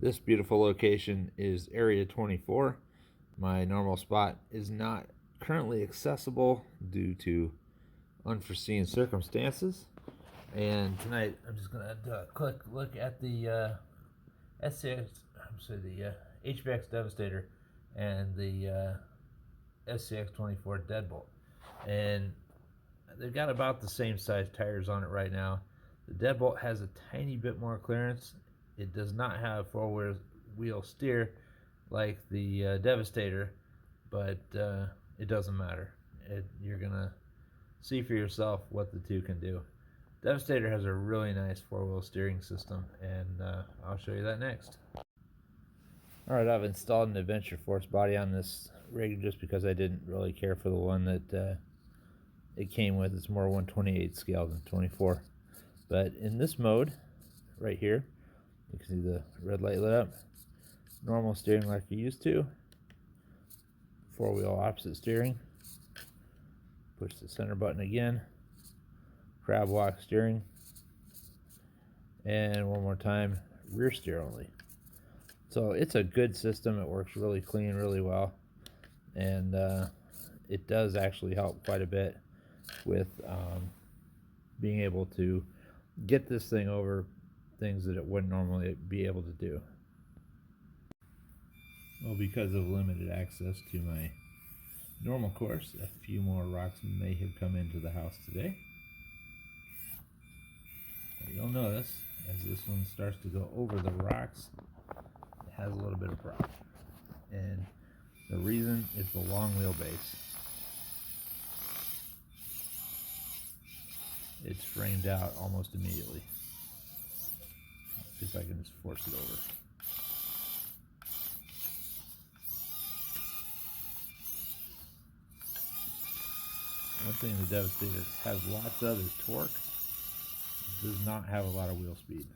This beautiful location is Area 24. My normal spot is not currently accessible due to unforeseen circumstances. And tonight I'm just going to do a quick look at the HBX Devastator and the SCX24 Deadbolt. And they've got about the same size tires on it right now. The Deadbolt has a tiny bit more clearance. It does not have four-wheel steer like the Devastator, but it doesn't matter. You're going to see for yourself what the two can do. Devastator has a really nice four-wheel steering system, and I'll show you that next. Alright, I've installed an Adventure Force body on this rig just because I didn't really care for the one that it came with. It's more 1/28 scale than 24. But in this mode, right here, you can see the red light lit up. Normal steering like you're used to. Four-wheel opposite steering. Push the center button again. Crab walk steering. And one more time, rear steer only. So it's a good system. It works really clean, really well. And it does actually help quite a bit with being able to get this thing over things that it wouldn't normally be able to do. Well, because of limited access to my normal course, a few more rocks may have come into the house today. But you'll notice as this one starts to go over the rocks, it has a little bit of problem. And the reason is the long wheelbase. It's framed out almost immediately. Let's see if I can just force it over. One thing the Devastator has lots of is torque. It does not have a lot of wheel speed.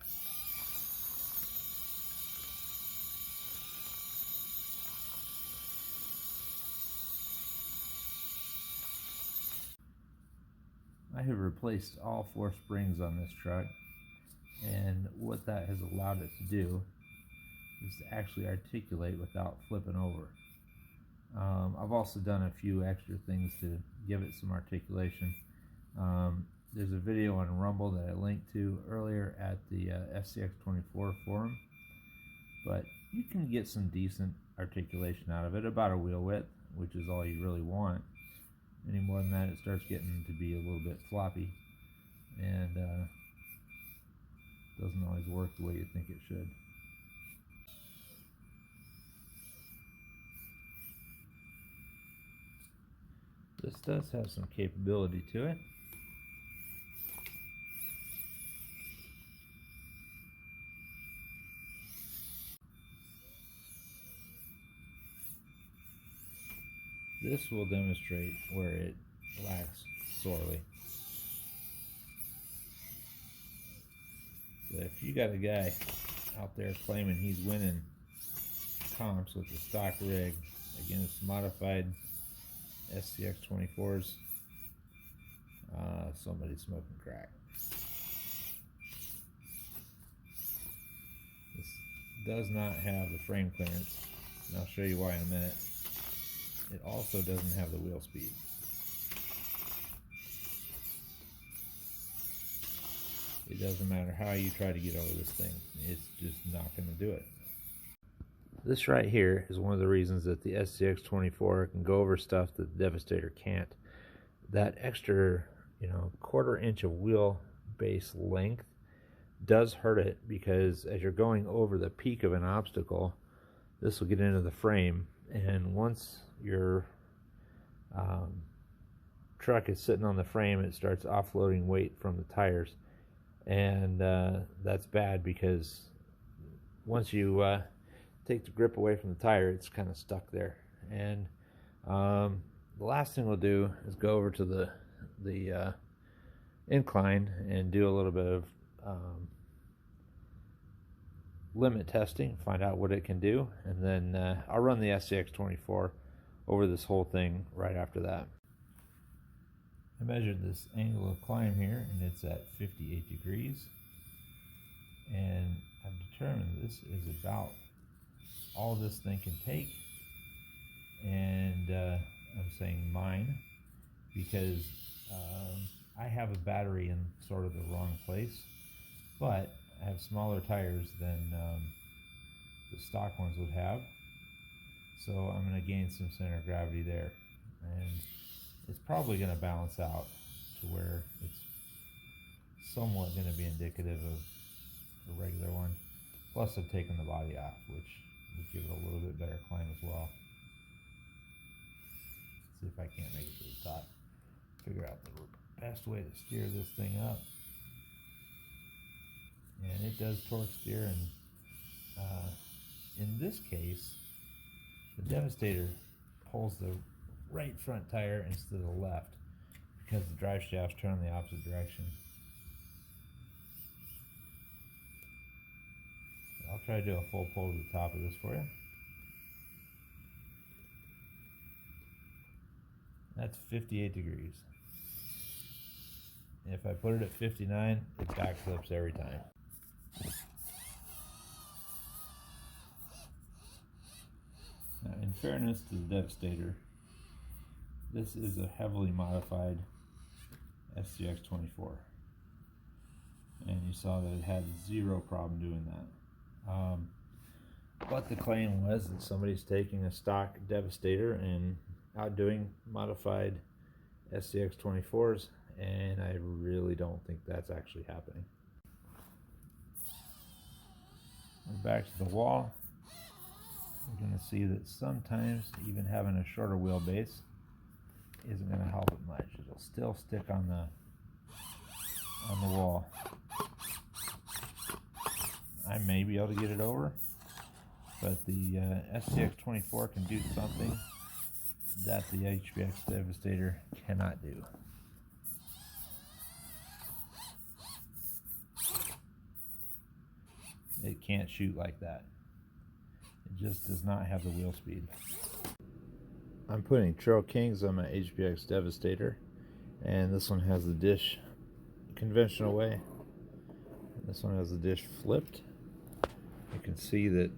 I have replaced all 4 springs on this truck, and what that has allowed it to do is to actually articulate without flipping over. I've also done a few extra things to give it some articulation. There's a video on Rumble that I linked to earlier at the SCX24 forum, but you can get some decent articulation out of it, about a wheel width, which is all you really want. Any more than that, it starts getting to be a little bit floppy, and doesn't always work the way you think it should. This does have some capability to it. This will demonstrate where it lacks sorely. So if you got a guy out there claiming he's winning comps with the stock rig against modified SCX24s, somebody's smoking crack. This does not have the frame clearance, and I'll show you why in a minute. It also doesn't have the wheel speed. It doesn't matter how you try to get over this thing, it's just not going to do it. This right here is one of the reasons that the SCX24 can go over stuff that the Devastator can't. That extra, 1/4 inch of wheel base length does hurt it, because as you're going over the peak of an obstacle, this will get into the frame, and once your truck is sitting on the frame, it starts offloading weight from the tires, and that's bad, because once you take the grip away from the tire, it's kind of stuck there. And the last thing we'll do is go over to the incline and do a little bit of limit testing, find out what it can do, and then I'll run the SCX24 over this whole thing right after that. I measured this angle of climb here, and it's at 58 degrees, and I've determined this is about all this thing can take. And I'm saying mine because I have a battery in sort of the wrong place, but I have smaller tires than the stock ones would have, so I'm going to gain some center of gravity there, and it's probably going to balance out to where it's somewhat going to be indicative of a regular one. Plus I've taken the body off, which would give it a little bit better climb as well. Let's see if I can't make it to the top. Figure out the best way to steer this thing up. And it does torque steer, and in this case the Devastator pulls the right front tire instead of the left because the drive shafts turn in the opposite direction. I'll try to do a full pull to the top of this for you. That's 58 degrees. If I put it at 59, it backflips every time. Now, in fairness to the Devastator, this is a heavily modified SCX24. And you saw that it had zero problem doing that. But the claim was that somebody's taking a stock Devastator and outdoing modified SCX24s, and I really don't think that's actually happening. We're back to the wall. We're going to see that sometimes even having a shorter wheelbase isn't going to help it much. It'll still stick on the wall. I may be able to get it over, but the SCX24 can do something that the HBX Devastator cannot do. It can't shoot like that. It just does not have the wheel speed. I'm putting Trail Kings on my HBX Devastator, and this one has the dish conventional way. This one has the dish flipped. You can see that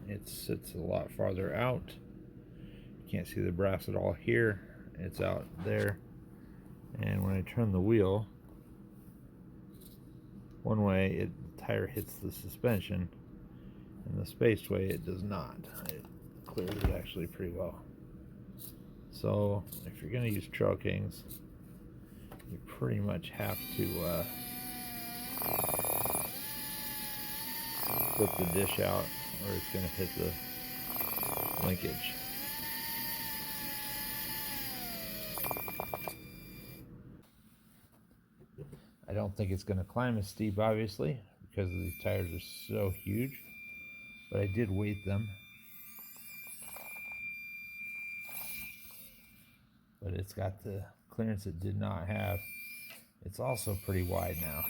it sits a lot farther out. You can't see the brass at all here. It's out there. And when I turn the wheel one way, the tire hits the suspension, and the spaced way it does not. It clears it actually pretty well. So if you're going to use Trail Kings, you pretty much have to flip the dish out, or it's going to hit the linkage. I don't think it's going to climb as steep, obviously, because these tires are so huge, but I did weight them. But it's got the clearance it did not have. It's also pretty wide now. I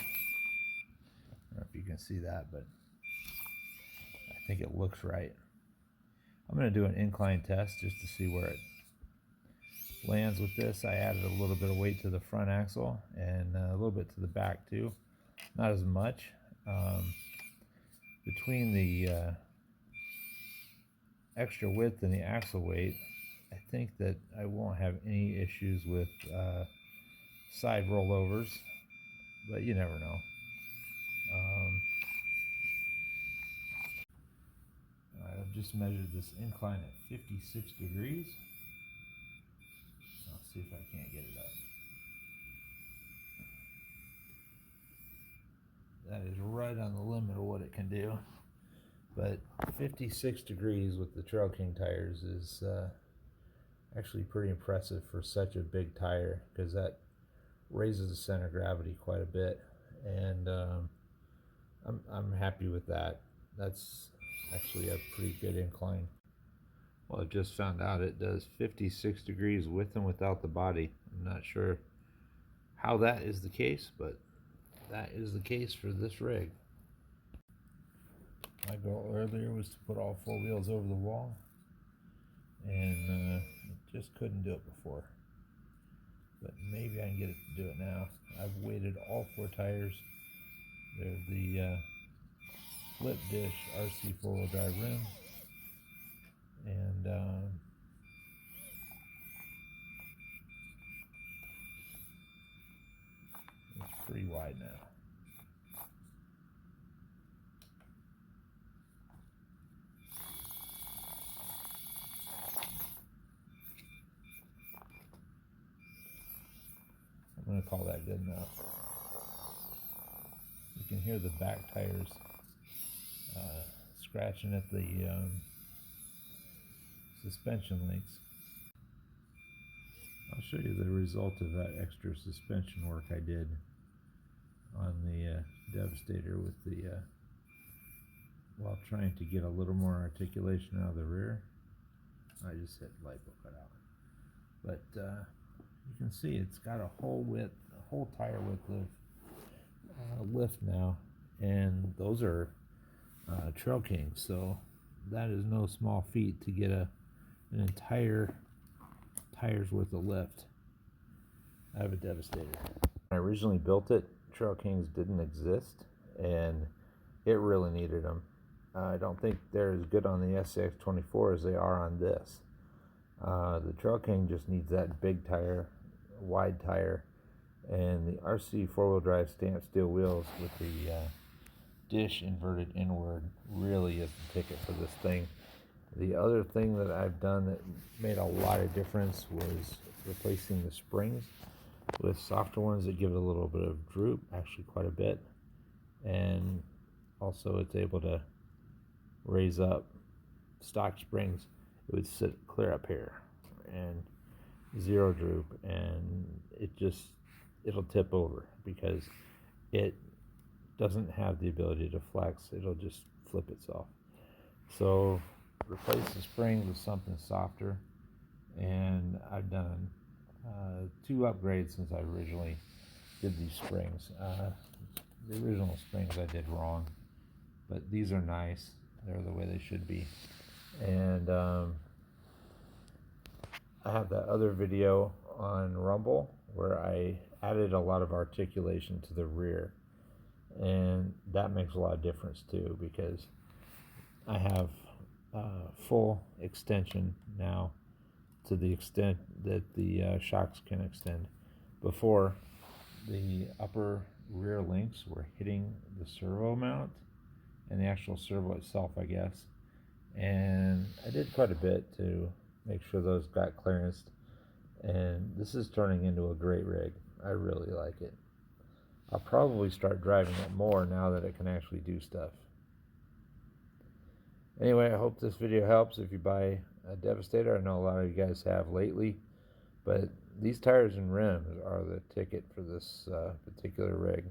don't know if you can see that, but I think it looks right. I'm going to do an incline test just to see where it lands with this. I added a little bit of weight to the front axle and a little bit to the back too. Not as much. Between the extra width and the axle weight, I think that I won't have any issues with side rollovers, but you never know. I've just measured this incline at 56 degrees. I'll see if I can't get it up. That is right on the limit of what it can do. But 56 degrees with the Trail King tires is actually pretty impressive for such a big tire, because that raises the center of gravity quite a bit, and I'm happy with that. That's actually a pretty good incline. Well, I've just found out it does 56 degrees with and without the body. I'm not sure how that is the case, but that is the case for this rig. My goal earlier was to put all four wheels over the wall, and it just couldn't do it before. But maybe I can get it to do it now. I've weighted all four tires. They're the flip dish RC four-wheel drive rims, and it's pretty wide now. I'm going to call that good enough. You can hear the back tires scratching at the suspension links. I'll show you the result of that extra suspension work I did on the Devastator with the while trying to get a little more articulation out of the rear. I just hit lipo cutout, but you can see it's got a whole tire width of lift now, and those are Trail Kings, so that is no small feat to get an entire tire's worth of lift out of a Devastator. When I originally built it, Trail Kings didn't exist, and it really needed them. I don't think they're as good on the SCX24 as they are on this. The Trail King just needs that big tire, wide tire, and the RC four-wheel drive stamped steel wheels with the dish inverted inward really is the ticket for this thing. The other thing that I've done that made a lot of difference was replacing the springs with softer ones that give it a little bit of droop, actually quite a bit, and also it's able to raise up. Stock springs, it would sit clear up here and zero droop, and it'll tip over because it doesn't have the ability to flex. It'll just flip itself. So replace the springs with something softer, and I've done 2 upgrades since I originally did these springs. The original springs I did wrong, but these are nice. They're the way they should be. And I have that other video on Rumble where I added a lot of articulation to the rear, and that makes a lot of difference too, because I have full extension now to the extent that the shocks can extend. Before, the upper rear links were hitting the servo mount and the actual servo itself, I guess, and I did quite a bit to make sure those got clearanced, and this is turning into a great rig. I really like it. I'll probably start driving it more now that it can actually do stuff. Anyway, I hope this video helps if you buy a Devastator. I know a lot of you guys have lately, but these tires and rims are the ticket for this particular rig.